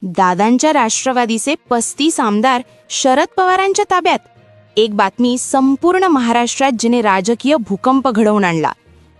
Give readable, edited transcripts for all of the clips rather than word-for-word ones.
दादांच्या राष्ट्रवादीचे 35 आमदार शरद पवारांच्या ताब्यात. एक बातमी संपूर्ण महाराष्ट्रात जिने राजकीय भूकंप घडवून आणला.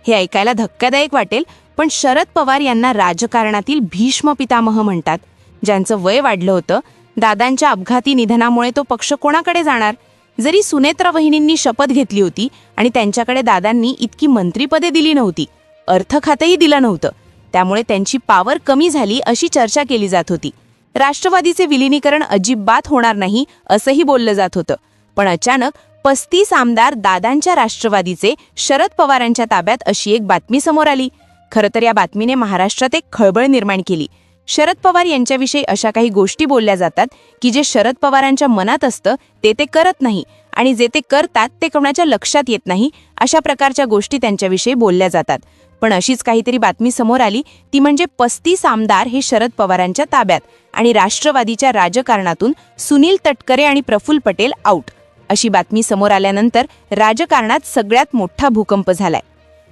हे ऐकायला धक्कादायक वाटेल, पण शरद पवार यांना राजकारणातील भीष्म पितामह म्हणतात. ज्यांचं वय वाढलं होतं, दादांच्या अपघाती निधनामुळे तो पक्ष कोणाकडे जाणार? जरी सुनेत्रा वहिनींनी शपथ घेतली होती आणि त्यांच्याकडे दादांनी इतकी मंत्रिपदे दिली नव्हती, अर्थ खातेही दिलं नव्हतं, त्यामुळे त्यांची पावर कमी झाली अशी चर्चा केली जात होती. राष्ट्रवादीचे विलिनीकरण अजिबात होणार नाही असंही बोललं जात होतं. पण अचानक 35 आमदार दादांच्या राष्ट्रवादीचे शरद पवारांच्या ताब्यात अशी एक बातमी समोर आली. खरं तर या बातमीने महाराष्ट्रात एक खळबळ निर्माण केली. शरद पवार यांच्याविषयी अशा काही गोष्टी बोलल्या जातात की जे शरद पवारांच्या मनात असतं ते करत नाही, आणि जे ते करतात ते कोणाच्या लक्षात येत नाही. अशा प्रकारच्या गोष्टी त्यांच्याविषयी बोलल्या जातात. पण अशीच काहीतरी बातमी समोर आली, ती म्हणजे 35 आमदार हे शरद पवारांच्या ताब्यात आणि राष्ट्रवादीच्या राजकारणातून सुनील तटकरे आणि प्रफुल्ल पटेल आऊट. अशी बातमी समोर आल्यानंतर राजकारणात सगळ्यात मोठा भूकंप झालाय.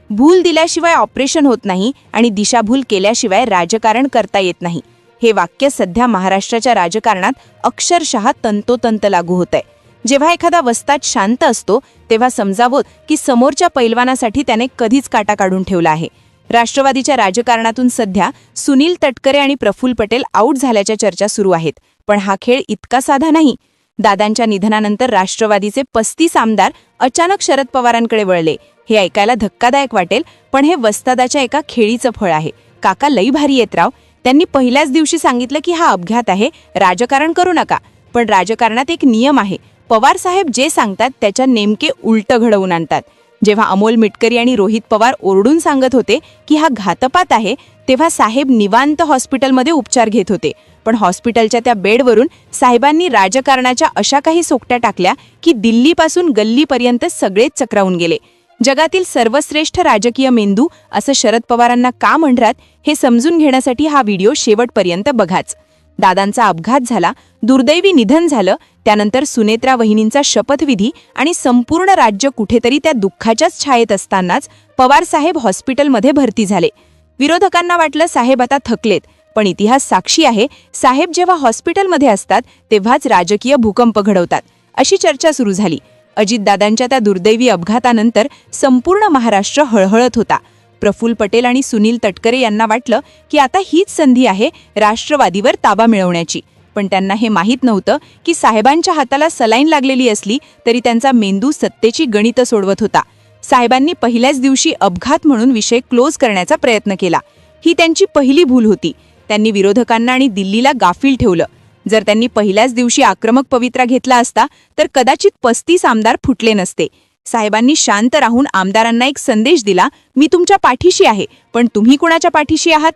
भूल दिल्याशिवाय ऑपरेशन होत नाही आणि दिशाभूल केल्याशिवाय राजकारण करता येत नाही, हे वाक्य सध्या महाराष्ट्राच्या राजकारणात अक्षरशः तंतोतंत लागू होतंय. जेव्हा एखादा वस्ताद शांत असतो तेव्हा समजावं की समोरच्या पैलवानासाठी त्याने कधीच काटा काढून ठेवला आहे. राष्ट्रवादीच्या राजकारणातून सध्या सुनील तटकरे आणि प्रफुल्ल पटेल आऊट झाल्याच्या चर्चा सुरू आहेत. पण हा खेळ इतका साधा नाही. दादांच्या निधनानंतर राष्ट्रवादीचे 35 आमदार अचानक शरद पवारांकडे वळले. हे ऐकायला धक्कादायक वाटेल, पण हे वस्तादाच्या एका खेळीचं फळ आहे. काका लई भारी येत राव. त्यांनी पहिल्याच दिवशी सांगितलं की हा अपघात आहे, राजकारण करू नका. पण राजकारणात एक नियम आहे, पवार साहेब जे सांगतात त्याच्या नेमके उलट घडवून आणतात. जेव्हा अमोल मिटकरी आणि रोहित पवार ओरडून सांगत होते की हा घातपात आहे, तेव्हा साहेब निवांत हॉस्पिटलमध्ये उपचार घेत होते. पण हॉस्पिटलच्या त्या बेडवरून साहेबांनी राजकारणाच्या अशा काही सोकट्या टाकल्या की दिल्लीपासून गल्लीपर्यंत सगळेच चक्रावून गेले. जगातील सर्वश्रेष्ठ राजकीय मेंदू असं शरद पवारांना का म्हणतात हे समजून घेण्यासाठी हा व्हिडिओ शेवटपर्यंत बघाच. दादांचा अपघात झाला, दुर्दैवी निधन झालं, त्यानंतर सुनेत्रा वहिनींचा शपथविधी आणि संपूर्ण राज्य कुठेतरी त्या दुःखाच्याच छायेत असतानाच पवार साहेब हॉस्पिटलमध्ये भरती झाले. विरोधकांना वाटलं साहेब आता थकलेत, पण इतिहास साक्षी आहे, साहेब जेव्हा हॉस्पिटलमध्ये असतात तेव्हाच राजकीय भूकंप घडवतात. अशी चर्चा सुरू झाली. अजितदादांच्या त्या दुर्दैवी अपघातानंतर संपूर्ण महाराष्ट्र हळहळत होता. प्रफुल्ल पटेल आणि सुनील तटकरे यांना वाटलं की आता हीच संधी आहे राष्ट्रवादीवर ताबा मिळवण्याची. पण त्यांना हे माहीत नव्हतं की साहेबांच्या हाताला सलाईन लागलेली असली तरी त्यांचा मेंदू सत्तेची गणितं सोडवत होता. साहेबांनी पहिल्याच दिवशी अपघात म्हणून विषय क्लोज करण्याचा प्रयत्न केला. ही त्यांची पहिली भूल होती. त्यांनी विरोधकांना आणि दिल्लीला गाफील ठेवलं. जर त्यांनी पहिल्याच दिवशी आक्रमक पवित्रा घेतला असता तर कदाचित 35 आमदार फुटले नसते. साहेबांनी शांत राहून आमदारांना एक संदेश दिला, मी तुमच्या पाठीशी आहे, पण तुम्ही कुणाच्या पाठीशी आहात?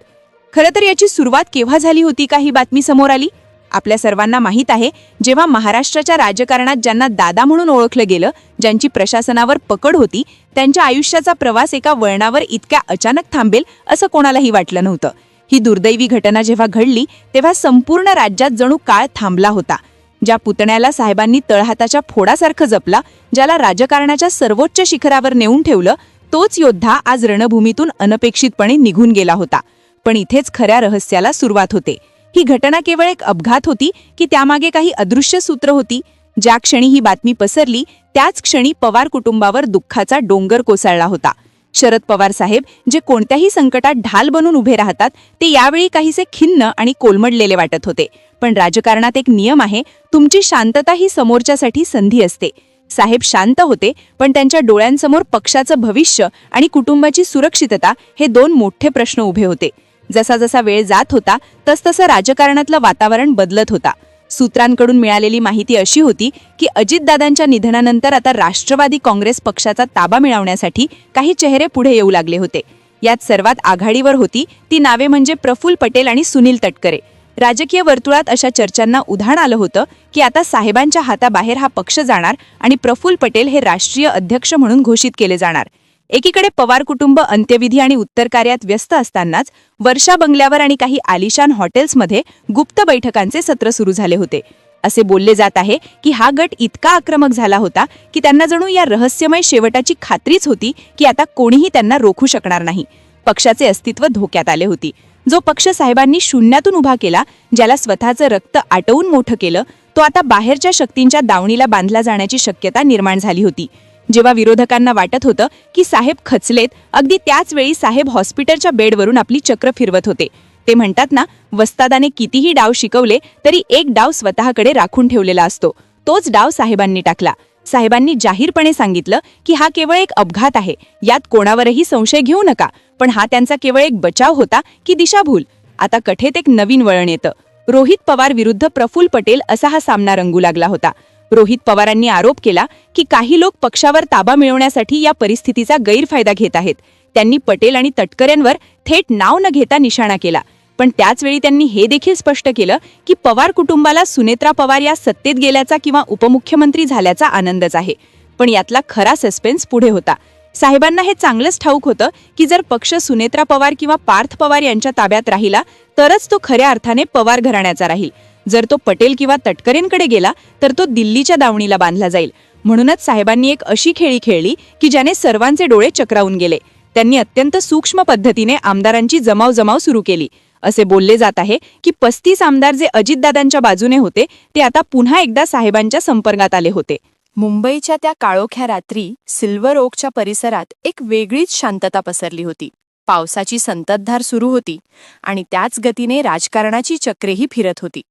खरं तर याची सुरुवात केव्हा झाली होती का ही बातमी समोर आली? आपल्या सर्वांना माहीत आहे, जेव्हा महाराष्ट्राच्या राजकारणात ज्यांना दादा म्हणून ओळखलं गेलं, ज्यांची प्रशासनावर पकड होती, त्यांच्या आयुष्याचा प्रवास एका वळणावर इतक्या अचानक थांबेल असं कोणालाही वाटलं नव्हतं. ही दुर्दैवी घटना जेव्हा घडली तेव्हा संपूर्ण राज्यात जणू काळ थांबला होता. ज्या पुतण्याला साहेबांनी तळहाताच्या फोडासारखं जपला, ज्याला राजकारणाच्या सर्वोच्च शिखरावर नेऊन ठेवलं, तोच योद्धा आज रणभूमीतून अनपेक्षितपणे निघून गेला होता. पण इथेच खऱ्या रहस्याला सुरुवात होते. ही घटना केवळ एक अपघात होती की त्यामागे काही अदृश्य सूत्र होती? ज्या क्षणी ही बातमी पसरली त्याच क्षणी पवार कुटुंबावर दुःखाचा डोंगर कोसळला होता. शरद पवार साहेब जे कोणत्याही संकटात ढाल बनून उभे राहतात, ते यावेळी काहीसे खिन्न आणि कोलमडलेले वाटत होते. पण राजकारणात एक नियम आहे, तुमची शांतता ही समोरच्यासाठी संधी असते. साहेब शांत होते, पण त्यांच्या डोळ्यांसमोर पक्षाचं भविष्य आणि कुटुंबाची सुरक्षितता हे दोन मोठे प्रश्न उभे होते. जसा जसा वेळ जात होता तसतसं राजकारणातलं वातावरण बदलत होता. सूत्रांकडून मिळालेली माहिती अशी होती की अजितदादांच्या निधनानंतर आता राष्ट्रवादी काँग्रेस पक्षाचा ताबा मिळवण्यासाठी काही चेहरे पुढे येऊ लागले होते. यात सर्वात आघाडीवर होती ती नावे म्हणजे प्रफुल्ल पटेल आणि सुनील तटकरे. राजकीय वर्तुळात अशा चर्चांना उधाण आलं होतं की आता साहेबांच्या हाताबाहेर हा पक्ष जाणार आणि प्रफुल्ल पटेल हे राष्ट्रीय अध्यक्ष म्हणून घोषित केले जाणार. एकीकडे पवार कुटुंब अंत्यविधी आणि उत्तर कार्यात व्यस्त असतानाच वर्षा बंगल्यावर आणि काही आलिशान हॉटेल्समध्ये गुप्त बैठकांचे सत्र सुरू झाले होते. असे बोलले जात आहे की हा गट इतका आक्रमक झाला होता की त्यांना जणू या रहस्यमय शेवटाची खात्रीच होती की आता कोणीही त्यांना रोखू शकणार नाही. पक्षाचे अस्तित्व धोक्यात आले होती. जो पक्ष साहेबांनी शून्यातून उभा केला, ज्याला स्वतःचं रक्त आटवून मोठं केलं, तो आता बाहेरच्या शक्तींच्या दावणीला बांधला जाण्याची शक्यता निर्माण झाली होती. जेव्हा विरोधकांना वाटत होतं की साहेब खचलेत, अगदी त्याच वेळी साहेब हॉस्पिटलच्या बेडवरून आपली चक्र फिरवत होते. ते म्हणतात ना, वस्तादाने कितीही डाव शिकवले तरी एक डाव स्वतःकडे राखून ठेवलेला असतो. तोच डाव साहेबांनी टाकला. साहेबांनी जाहीरपणे सांगितलं की हा केवळ एक अपघात आहे, यात कोणावरही संशय घेऊ नका. पण हा त्यांचा केवळ एक बचाव होता की दिशाभूल? आता कथेत एक नवीन वळण येतं. रोहित पवार विरुद्ध प्रफुल्ल पटेल असा हा सामना रंगू लागला होता. रोहित पवारांनी आरोप केला की काही लोक पक्षावर ताबा मिळवण्यासाठी या परिस्थितीचा गैरफायदा घेत आहेत. त्यांनी पटेल आणि तटकरेंवर थेट नाव न घेता निशाणा केला. पण त्याचवेळी त्यांनी हे देखील स्पष्ट केलं की पवार कुटुंबाला सुनेत्रा पवार या सत्तेत गेल्याचा किंवा उपमुख्यमंत्री झाल्याचा आनंदच आहे. पण यातला खरा सस्पेन्स पुढे होता. साहेबांना हे चांगलंच ठाऊक होतं की जर पक्ष सुनेत्रा पवार किंवा पार्थ पवार यांच्या ताब्यात राहिला तरच तो खऱ्या अर्थाने पवार घराण्याचा राहील. जर तो पटेल किंवा तटकरेंकडे गेला तर तो दिल्लीच्या दावणीला बांधला जाईल. म्हणूनच साहेबांनी एक अशी खेळी खेळली की ज्याने सर्वांचे डोळे चक्रावून गेले. त्यांनी अत्यंत सूक्ष्म पद्धतीने आमदारांची जमाव सुरू केली. असे बोलले जात आहे की 35 आमदार जे अजितदादांच्या बाजूने होते ते आता पुन्हा एकदा साहेबांच्या संपर्कात आले होते. मुंबईच्या त्या काळोख्या रात्री सिल्वर ओकच्या परिसरात एक वेगळीच शांतता पसरली होती. पावसाची संततधार सुरू होती आणि त्याच गतीने राजकारणाची चक्रेही फिरत होती.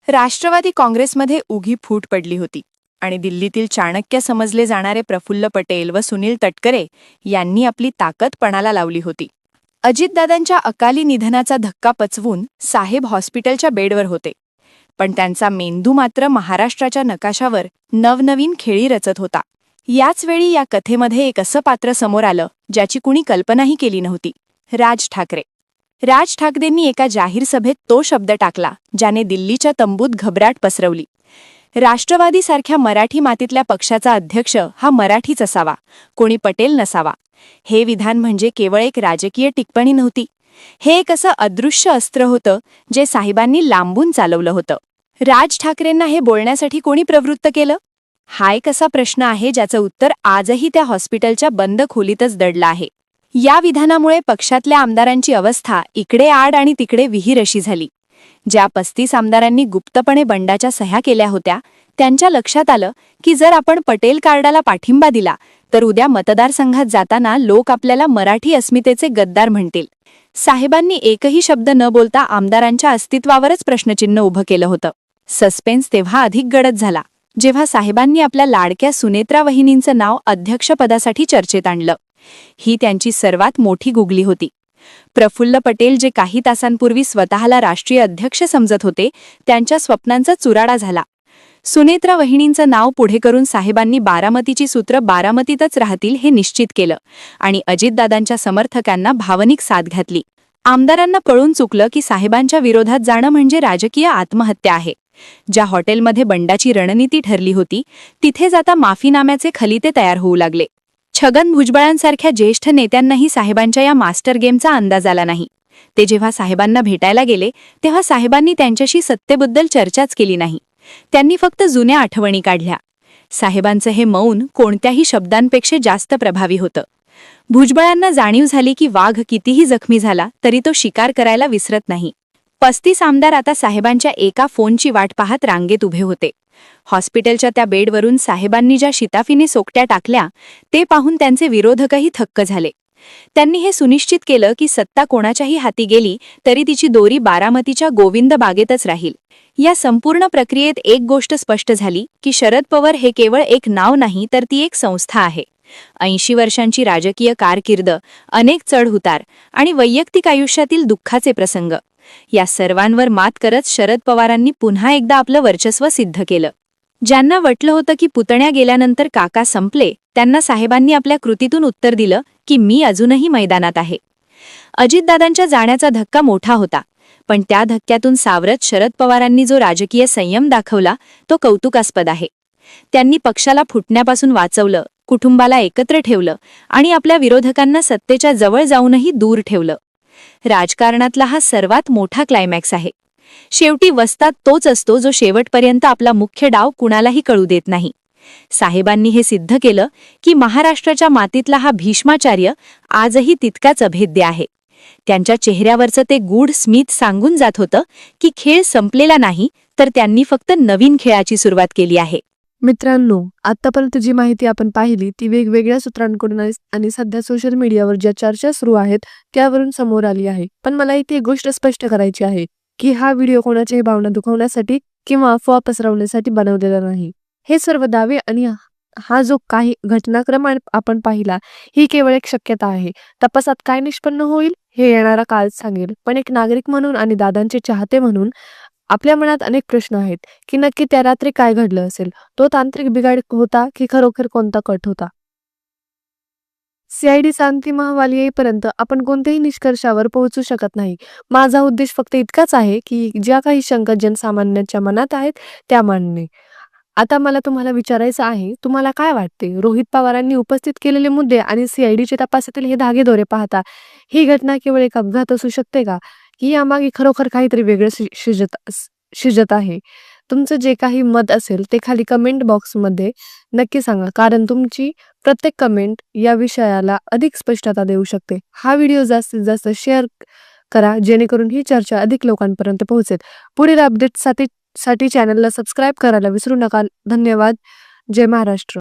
राष्ट्रवादी काँग्रेसमध्ये उगी फूट पडली होती आणि दिल्लीतील चाणक्य समजले जाणारे प्रफुल्ल पटेल व सुनील तटकरे यांनी आपली ताकद पणाला लावली होती. अजितदादांच्या अकाली निधनाचा धक्का पचवून साहेब हॉस्पिटलच्या बेडवर होते. पण त्यांचा मेंदू मात्र महाराष्ट्राच्या नकाशावर नवनवीन खेळी रचत होता. याच वेळी या कथेमध्ये एक असं पात्र समोर आलं ज्याची कुणी कल्पनाही केली नव्हती. राज ठाकरे. राज ठाकरेंनी एका जाहीर सभेत तो शब्द टाकला ज्याने दिल्लीच्या तंबूत घबराट पसरवली. राष्ट्रवादीसारख्या मराठी मातीतल्या पक्षाचा अध्यक्ष हा मराठीच असावा, कोणी पटेल नसावा. हे विधान म्हणजे केवळ एक राजकीय टिप्पणी नव्हती. हे एक असं अदृश्य अस्त्र होतं जे साहेबांनी लांबून चालवलं होतं. राज ठाकरेंना हे बोलण्यासाठी कोणी प्रवृत्त केलं? हा एक असा प्रश्न आहे ज्याचं उत्तर आजही त्या हॉस्पिटलच्या बंद खोलीतच दडलं आहे. या विधानामुळे पक्षातल्या आमदारांची अवस्था इकडे आड आणि तिकडे विहीर अशी झाली. ज्या 35 आमदारांनी गुप्तपणे बंडाच्या सह्या केल्या होत्या त्यांच्या लक्षात आलं की जर आपण पटेल कार्डाला पाठिंबा दिला तर उद्या मतदारसंघात जाताना लोक आपल्याला मराठी अस्मितेचे गद्दार म्हणतील. साहेबांनी एकही शब्द न बोलता आमदारांच्या अस्तित्वावरच प्रश्नचिन्ह उभं केलं होतं. सस्पेन्स तेव्हा अधिक गडद झाला जेव्हा साहेबांनी आपल्या लाडक्या सुनेत्रा वहिनींचं नाव अध्यक्षपदासाठी चर्चेत आणलं. ही त्यांची सर्वात मोठी गुगली होती. प्रफुल्ल पटेल जे काही तासांपूर्वी स्वतःला राष्ट्रीय अध्यक्ष समजत होते त्यांच्या स्वप्नांचा चुराडा झाला. सुनेत्रा वहिनींचं नाव पुढे करून साहेबांनी बारामतीची सूत्र बारामतीतच राहतील हे निश्चित केलं आणि अजितदादांच्या समर्थकांना भावनिक साथ घातली. आमदारांना कळून चुकलं की साहेबांच्या विरोधात जाणं म्हणजे राजकीय आत्महत्या आहे. ज्या हॉटेलमध्ये बंडाची रणनीती ठरली होती तिथेच आता माफीनाम्याचे खलिते तयार होऊ लागले. छगन भुजबळांसारख्या ज्येष्ठ नेत्यांनाही साहेबांच्या या मास्टर गेमचा अंदाज आला नाही. ते जेव्हा साहेबांना भेटायला गेले तेव्हा साहेबांनी त्यांच्याशी सत्तेबद्दल चर्चाच केली नाही. त्यांनी फक्त जुन्या आठवणी काढल्या. साहेबांचं हे मौन कोणत्याही शब्दांपेक्षा जास्त प्रभावी होतं. भुजबळांना जाणीव झाली की वाघ कितीही जखमी झाला तरी तो शिकार करायला विसरत नाही. 35 आमदार आता साहेबांच्या एका फोनची वाट पाहत रांगेत उभे होते. हॉस्पिटलच्या त्या बेडवरून साहेबांनी ज्या शिताफीने सोकट्या टाकल्या ते पाहून त्यांचे विरोधकही थक्क झाले. त्यांनी हे सुनिश्चित केलं की सत्ता कोणाच्याही हाती गेली तरी तिची दोरी बारामतीच्या गोविंद बागेतच राहील. या संपूर्ण प्रक्रियेत एक गोष्ट स्पष्ट झाली की शरद पवार हे केवळ एक नाव नाही तर ती एक संस्था आहे. 80 वर्षांची राजकीय कारकीर्द, अनेक चढउतार आणि वैयक्तिक आयुष्यातील दुःखाचे प्रसंग, या सर्वांवर मात करत शरद पवारांनी पुन्हा एकदा आपलं वर्चस्व सिद्ध केलं. ज्यांना वाटलं होतं की पुतण्या गेल्यानंतर काका संपले त्यांना साहेबांनी आपल्या कृतीतून उत्तर दिलं की मी अजूनही मैदानात आहे. अजितदादांच्या जाण्याचा धक्का मोठा होता, पण त्या धक्क्यातून सावरत शरद पवारांनी जो राजकीय संयम दाखवला तो कौतुकास्पद आहे. त्यांनी पक्षाला फुटण्यापासून वाचवलं, कुटुंबाला एकत्र ठेवलं आणि आपल्या विरोधकांना सत्तेच्या जवळ जाऊनही दूर ठेवलं. राजकारणातला हा सर्वात मोठा क्लायमॅक्स आहे. शेवटी वस्ताद तोच असतो जो शेवटपर्यंत आपला मुख्य डाव कुणालाही कळू देत नाही. साहेबांनी हे सिद्ध केलं की महाराष्ट्राच्या मातीतला हा भीष्माचार्य आजही तितकाच अभेद्य आहे. त्यांच्या चेहऱ्यावरचं ते गूढ स्मित सांगून जात होतं की खेळ संपलेला नाही, तर त्यांनी फक्त नवीन खेळाची सुरुवात केली आहे. मित्रांनो, आतापर्यंत जी माहिती आपण पाहिली ती वेगवेगळ्या सूत्रांकडून आणि सध्या सोशल मीडियावर ज्या चर्चा सुरू आहेत त्यावरून समोर आली आहे. पण मला इथे एक गोष्ट स्पष्ट करायची आहे की हा व्हिडिओ कोणाच्याही भावना दुखवण्यासाठी किंवा अफवा पसरवण्यासाठी बनवलेला नाही. हे सर्व दावे आणि हा जो काही घटनाक्रम आपण पाहिला ही केवळ एक शक्यता आहे. तपासात काय निष्पन्न होईल हे येणारा काळ सांगेल. पण एक नागरिक म्हणून आणि दादांचे चाहते म्हणून आपल्या मनात अनेक प्रश्न आहेत की नक्की त्या रात्री काय घडलं असेल. तो तांत्रिक बिघाड होता की खरोखर कोणता कट होता. CIDचा अंतिम अहवाल येईपर्यंत आपण कोणत्याही निष्कर्षावर पोहोचू शकत नाही. माझा उद्देश फक्त इतकाच आहे की ज्या काही शंका जनसामान्यांच्या मनात आहेत त्या मांडणे. आता मला तुम्हाला विचारायचं आहे, तुम्हाला काय वाटते? रोहित पवारांनी उपस्थित केलेले मुद्दे आणि CIDच्या तपासातील हे धागेदोरे पाहता ही घटना केवळ एक अपघात असू शकते का, की यामागे खरोखर काहीतरी वेगळं शिजत आहे? तुमचं जे काही मत असेल ते खाली कमेंट बॉक्समध्ये नक्की सांगा, कारण तुमची प्रत्येक कमेंट या विषयाला अधिक स्पष्टता देऊ शकते. हा व्हिडिओ जास्तीत जास्त शेअर करा जेणेकरून ही चर्चा अधिक लोकांपर्यंत पोहोचेल. पुढील अपडेटसाठी चॅनलला सबस्क्राईब करायला विसरू नका. धन्यवाद. जय महाराष्ट्र.